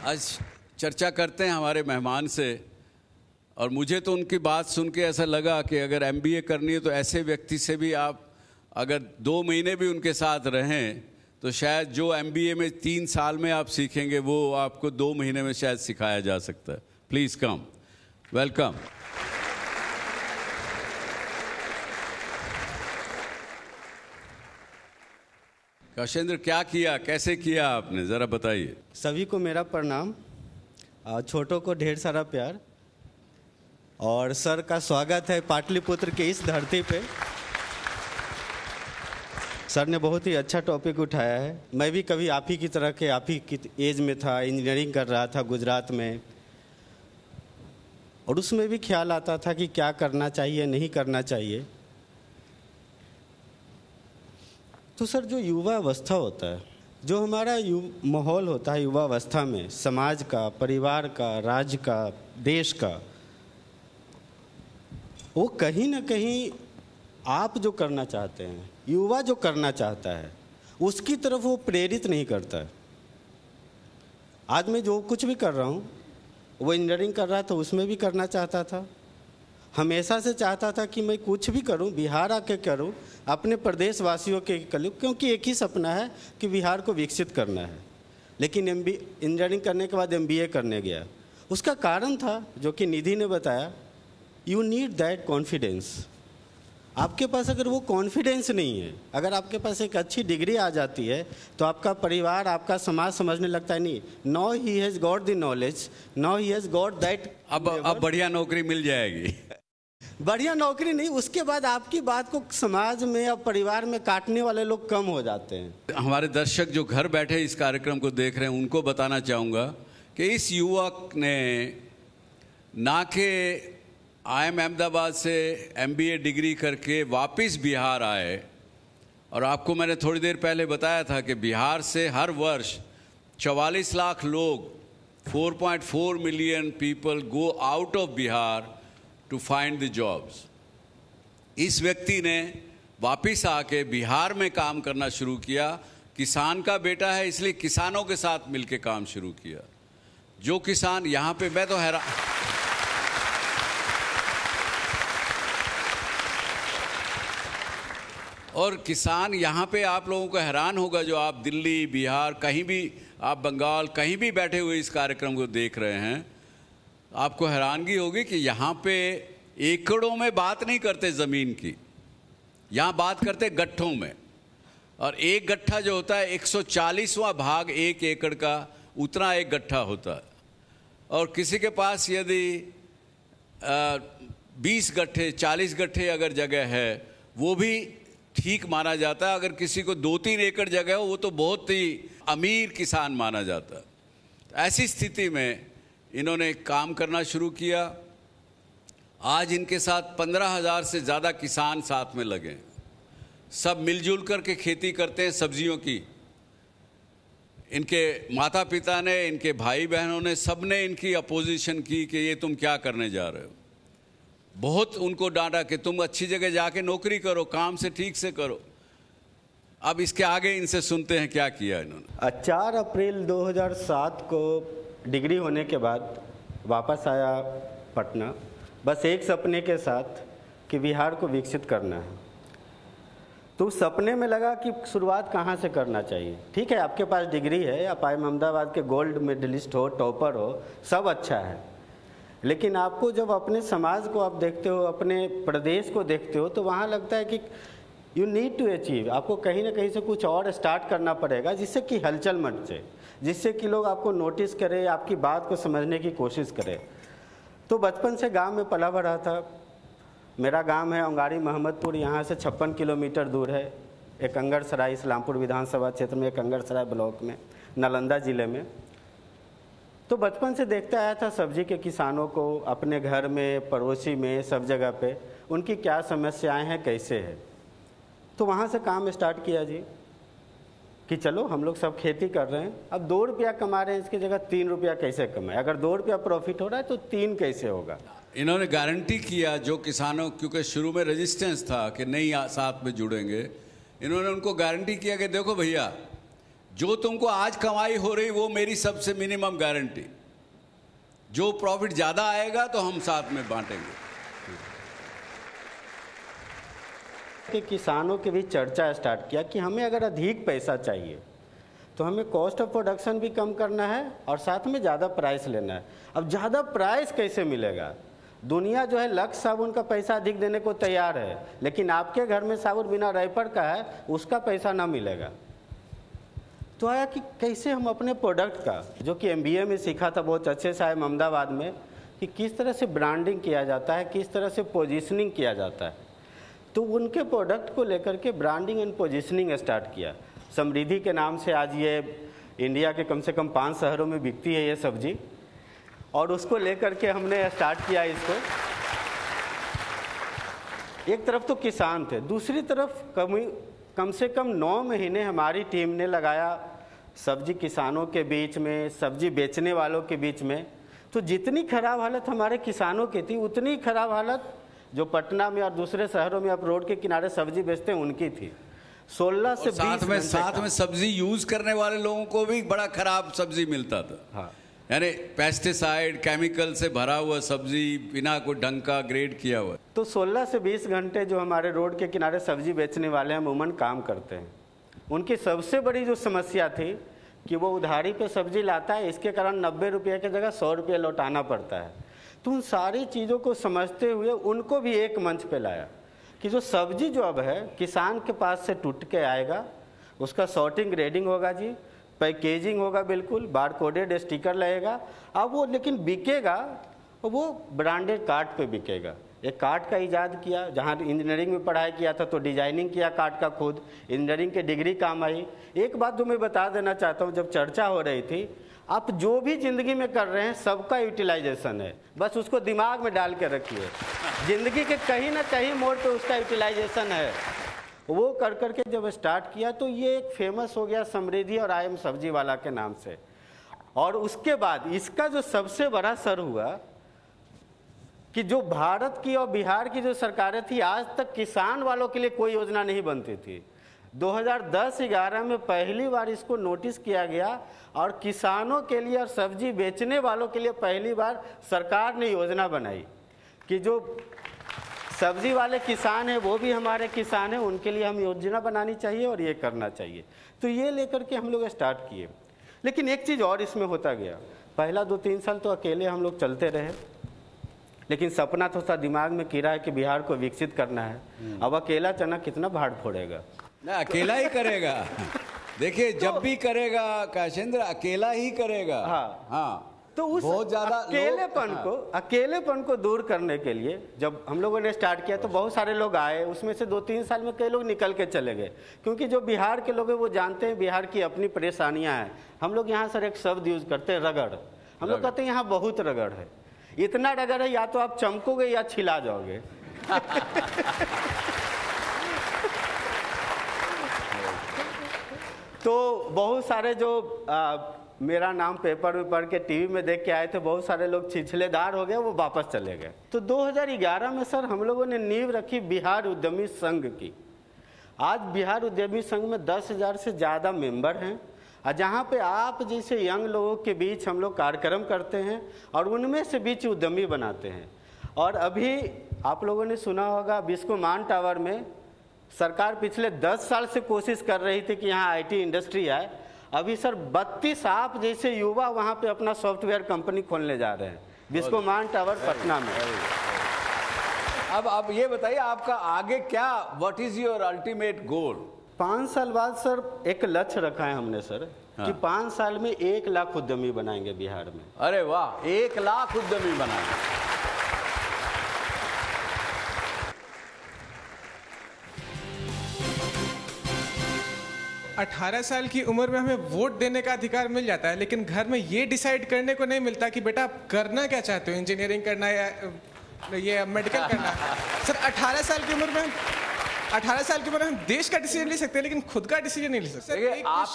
आज चर्चा करते हैं हमारे मेहमान से, और मुझे तो उनकी बात सुन के ऐसा लगा कि अगर एमबीए करनी है तो ऐसे व्यक्ति से भी आप अगर 2 महीने भी उनके साथ रहें तो शायद जो एमबीए में 3 साल में आप सीखेंगे वो आपको 2 महीने में शायद सिखाया जा सकता है। Please come, welcome. कौशेंद्र, क्या किया, कैसे किया आपने, ज़रा बताइए। सभी को मेरा प्रणाम, छोटों को ढेर सारा प्यार, और सर का स्वागत है पाटलिपुत्र के इस धरती पे। सर ने बहुत ही अच्छा टॉपिक उठाया है। मैं भी कभी आप ही की तरह के आप ही की एज में था, इंजीनियरिंग कर रहा था गुजरात में, और उसमें भी ख्याल आता था कि क्या करना चाहिए नहीं करना चाहिए। तो सर जो युवा अवस्था होता है, जो हमारा माहौल होता है युवा अवस्था में, समाज का, परिवार का, राज्य का, देश का, वो कहीं ना कहीं आप जो करना चाहते हैं, युवा जो करना चाहता है, उसकी तरफ वो प्रेरित नहीं करता है। आज मैं जो कुछ भी कर रहा हूँ, वो इंजीनियरिंग कर रहा था उसमें भी करना चाहता था, हमेशा से चाहता था कि मैं कुछ भी करूं बिहार आके करूं, अपने प्रदेश वासियों के करूं, क्योंकि एक ही सपना है कि बिहार को विकसित करना है। लेकिन इंजीनियरिंग करने के बाद एमबीए करने गया। उसका कारण था जो कि निधि ने बताया, यू नीड दैट कॉन्फिडेंस। आपके पास अगर वो कॉन्फिडेंस नहीं है, अगर आपके पास एक अच्छी डिग्री आ जाती है तो आपका परिवार, आपका समाज समझने लगता है नहीं, no he has got the knowledge, no he has got that. अब बढ़िया नौकरी मिल जाएगी। बढ़िया नौकरी नहीं, उसके बाद आपकी बात को समाज में और परिवार में काटने वाले लोग कम हो जाते हैं। हमारे दर्शक जो घर बैठे इस कार्यक्रम को देख रहे हैं उनको बताना चाहूँगा कि इस युवक ने ना के IIM अहमदाबाद से MBA डिग्री करके वापस बिहार आए, और आपको मैंने थोड़ी देर पहले बताया था कि बिहार से हर वर्ष 44 लाख लोग, 4.4 million people go out of Bihar to find the jobs. इस व्यक्ति ने वापस आके बिहार में काम करना शुरू किया। किसान का बेटा है इसलिए किसानों के साथ मिलके काम शुरू किया। जो किसान यहाँ पे, मैं तो हैरान, और किसान यहाँ पे आप लोगों को हैरान होगा जो आप दिल्ली, बिहार, कहीं भी, आप बंगाल, कहीं भी बैठे हुए इस कार्यक्रम को देख रहे हैं, आपको हैरानगी होगी कि यहाँ पे एकड़ों में बात नहीं करते ज़मीन की, यहाँ बात करते गट्ठों में। और एक गट्ठा जो होता है 140वां भाग 1 एकड़ का, उतना एक गट्ठा होता है। और किसी के पास यदि 20 गट्ठे, 40 गट्ठे अगर जगह है, वो भी ठीक माना जाता है। अगर किसी को 2-3 एकड़ जगह हो, वो तो बहुत ही अमीर किसान माना जाता है। ऐसी स्थिति में इन्होंने काम करना शुरू किया। आज इनके साथ 15,000 से ज़्यादा किसान साथ में लगे। सब मिलजुल कर के खेती करते हैं सब्जियों की। इनके माता पिता ने, इनके भाई बहनों ने, सब ने इनकी अपोजिशन की कि ये तुम क्या करने जा रहे हो। बहुत उनको डांटा कि तुम अच्छी जगह जाके नौकरी करो, काम से ठीक से करो। अब इसके आगे इनसे सुनते हैं क्या किया इन्होंने। 4 अप्रैल 2007 को डिग्री होने के बाद वापस आया पटना, बस एक सपने के साथ कि बिहार को विकसित करना है। तो उस सपने में लगा कि शुरुआत कहाँ से करना चाहिए। ठीक है, आपके पास डिग्री है, आप IIM अहमदाबाद के गोल्ड मेडलिस्ट हो, टॉपर हो, सब अच्छा है, लेकिन आपको जब अपने समाज को आप देखते हो, अपने प्रदेश को देखते हो, तो वहाँ लगता है कि यू नीड टू अचीव। आपको कहीं ना कहीं से कुछ और स्टार्ट करना पड़ेगा जिससे कि हलचल मचे, जिससे कि लोग आपको नोटिस करें, आपकी बात को समझने की कोशिश करें। तो बचपन से गांव में पला बढ़ा था। मेरा गांव है औंगाड़ी मोहम्मदपुर, यहाँ से 56 किलोमीटर दूर है, एकंगरसराय, इस्लामपुर विधानसभा क्षेत्र में, एकंगरसराय ब्लॉक में, नालंदा ज़िले में। तो बचपन से देखता आया था सब्जी के किसानों को, अपने घर में, पड़ोसी में, सब जगह पे उनकी क्या समस्याएं हैं, कैसे है। तो वहाँ से काम स्टार्ट किया जी कि चलो हम लोग सब खेती कर रहे हैं, अब 2 रुपया कमा रहे हैं, इसकी जगह 3 रुपया कैसे कमाए। अगर 2 रुपया प्रॉफिट हो रहा है तो 3 कैसे होगा। इन्होंने गारंटी किया जो किसानों, क्योंकि शुरू में रेजिस्टेंस था कि नहीं साथ में जुड़ेंगे, इन्होंने उनको गारंटी किया कि देखो भैया, जो तुमको आज कमाई हो रही वो मेरी सबसे मिनिमम गारंटी। जो प्रॉफिट ज़्यादा आएगा तो हम साथ में बांटेंगे। कि किसानों के बीच चर्चा स्टार्ट किया कि हमें अगर अधिक पैसा चाहिए तो हमें कॉस्ट ऑफ प्रोडक्शन भी कम करना है और साथ में ज़्यादा प्राइस लेना है। अब ज़्यादा प्राइस कैसे मिलेगा? दुनिया जो है लक्स साबुन का पैसा अधिक देने को तैयार है, लेकिन आपके घर में साबुन बिना रैपर का है, उसका पैसा ना मिलेगा। तो आया कि कैसे हम अपने प्रोडक्ट का, जो कि MBA में सीखा था बहुत अच्छे से आए अहमदाबाद में, कि किस तरह से ब्रांडिंग किया जाता है, किस तरह से पोजीशनिंग किया जाता है। तो उनके प्रोडक्ट को लेकर के ब्रांडिंग एंड पोजीशनिंग स्टार्ट किया। समृद्धि के नाम से आज ये इंडिया के कम से कम 5 शहरों में बिकती है ये सब्जी, और उसको लेकर के हमने स्टार्ट किया इसको। एक तरफ तो किसान थे, दूसरी तरफ कम से कम 9 महीने हमारी टीम ने लगाया सब्जी किसानों के बीच में, सब्जी बेचने वालों के बीच में। तो जितनी खराब हालत हमारे किसानों की थी, उतनी खराब हालत जो पटना में और दूसरे शहरों में आप रोड के किनारे सब्जी बेचते हैं उनकी थी। 16 से 20 साथ में सब्जी यूज करने वाले लोगों को भी बड़ा खराब सब्जी मिलता था। हाँ, यानी पेस्टिसाइड केमिकल से भरा हुआ सब्जी, बिना कोई ढंग का ग्रेड किया हुआ। तो 16 से 20 घंटे जो हमारे रोड के किनारे सब्जी बेचने वाले अमूमन काम करते हैं, उनकी सबसे बड़ी जो समस्या थी कि वो उधारी पे सब्जी लाता है, इसके कारण 90 रुपये की जगह 100 रुपये लौटाना पड़ता है। तो उन सारी चीज़ों को समझते हुए उनको भी एक मंच पे लाया कि जो सब्जी जो अब है किसान के पास से टूट के आएगा, उसका सॉर्टिंग ग्रेडिंग होगा जी, पैकेजिंग होगा, बिल्कुल बार कोडेड स्टिकर लगेगा। अब वो लेकिन बिकेगा, वो ब्रांडेड कार्ड पे बिकेगा। एक कार्ड का इजाद किया, जहाँ इंजीनियरिंग में पढ़ाई किया था तो डिजाइनिंग किया कार्ड का, खुद इंजीनियरिंग की डिग्री काम आई। एक बात जो मैं बता देना चाहता हूँ, जब चर्चा हो रही थी, आप जो भी जिंदगी में कर रहे हैं सबका यूटिलाइजेशन है, बस उसको दिमाग में डाल के रखिए। जिंदगी के कहीं ना कहीं मोड़ पे उसका यूटिलाइजेशन है। वो कर करके जब स्टार्ट किया तो ये एक फेमस हो गया समृद्धि और आई एम सब्जी वाला के नाम से। और उसके बाद इसका जो सबसे बड़ा सर हुआ कि जो भारत की और बिहार की जो सरकारें थी, आज तक किसान वालों के लिए कोई योजना नहीं बनती थी। 2010-11 में पहली बार इसको नोटिस किया गया और किसानों के लिए और सब्जी बेचने वालों के लिए पहली बार सरकार ने योजना बनाई कि जो सब्जी वाले किसान हैं वो भी हमारे किसान हैं, उनके लिए हम योजना बनानी चाहिए और ये करना चाहिए। तो ये लेकर के हम लोग स्टार्ट किए। लेकिन एक चीज़ और इसमें होता गया, पहला 2-3 साल तो अकेले हम लोग चलते रहे, लेकिन सपना तो था दिमाग में कीड़ा है कि बिहार को विकसित करना है। अब अकेला चना कितना भाड़ फोड़ेगा, ना अकेला ही करेगा। देखिए जब भी करेगा काशेंद्र अकेला ही करेगा। हाँ हाँ, तो उस बहुत ज्यादा अकेलेपन को दूर करने के लिए जब हम लोगों ने स्टार्ट किया तो बहुत सारे लोग आए, उसमें से 2-3 साल में कई लोग निकल के चले गए, क्योंकि जो बिहार के लोग हैं वो जानते हैं बिहार की अपनी परेशानियां हैं। हम लोग यहाँ सर एक शब्द यूज करते हैं, रगड़। हम लोग कहते हैं यहाँ बहुत रगड़ है, इतना रगड़ है या तो आप चमकोगे या छिला जाओगे। तो बहुत सारे जो मेरा नाम पेपर में पढ़ के टीवी में देख के आए थे, बहुत सारे लोग छिछलेदार हो गए, वो वापस चले गए। तो 2011 में सर हम लोगों ने नींव रखी बिहार उद्यमी संघ की। आज बिहार उद्यमी संघ में 10,000 से ज़्यादा मेंबर हैं, और जहाँ पे आप जैसे यंग लोगों के बीच हम लोग कार्यक्रम करते हैं और उनमें से बीच उद्यमी बनाते हैं। और अभी आप लोगों ने सुना होगा बिस्कोमान टावर में सरकार पिछले 10 साल से कोशिश कर रही थी कि यहाँ IT इंडस्ट्री आए। अभी सर 32 आप जैसे युवा वहाँ पे अपना सॉफ्टवेयर कंपनी खोलने जा रहे हैं बिस्कोमान टावर पटना में। अब ये बताइए आपका आगे क्या, what is your ultimate goal? 5 साल बाद सर एक लक्ष्य रखा है हमने सर, कि 5 साल में 1 लाख उद्यमी बनाएंगे बिहार में। अरे वाह, 1 लाख उद्यमी बनाएंगे। 18 साल की उम्र में हमें वोट देने का अधिकार मिल जाता है, लेकिन घर में ये डिसाइड करने को नहीं मिलता कि बेटा आप करना क्या चाहते हो, इंजीनियरिंग करना है या ये मेडिकल करना है। सर 18 साल की उम्र में हम देश का डिसीजन ले सकते हैं, लेकिन खुद का डिसीजन नहीं ले सकते। देखिए आप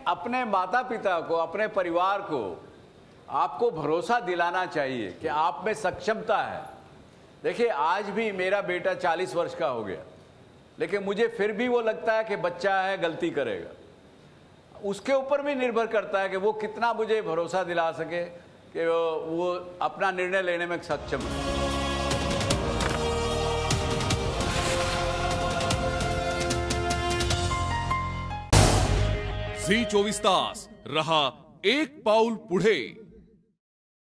अपने माता पिता को, अपने परिवार को आपको भरोसा दिलाना चाहिए कि आप में सक्षमता है। देखिए आज भी मेरा बेटा 40 वर्ष का हो गया, लेकिन मुझे फिर भी वो लगता है कि बच्चा है, गलती करेगा। उसके ऊपर भी निर्भर करता है कि वो कितना मुझे भरोसा दिला सके कि वो अपना निर्णय लेने में सक्षम है। झी 24 तास रहा एक पाऊल पुढे।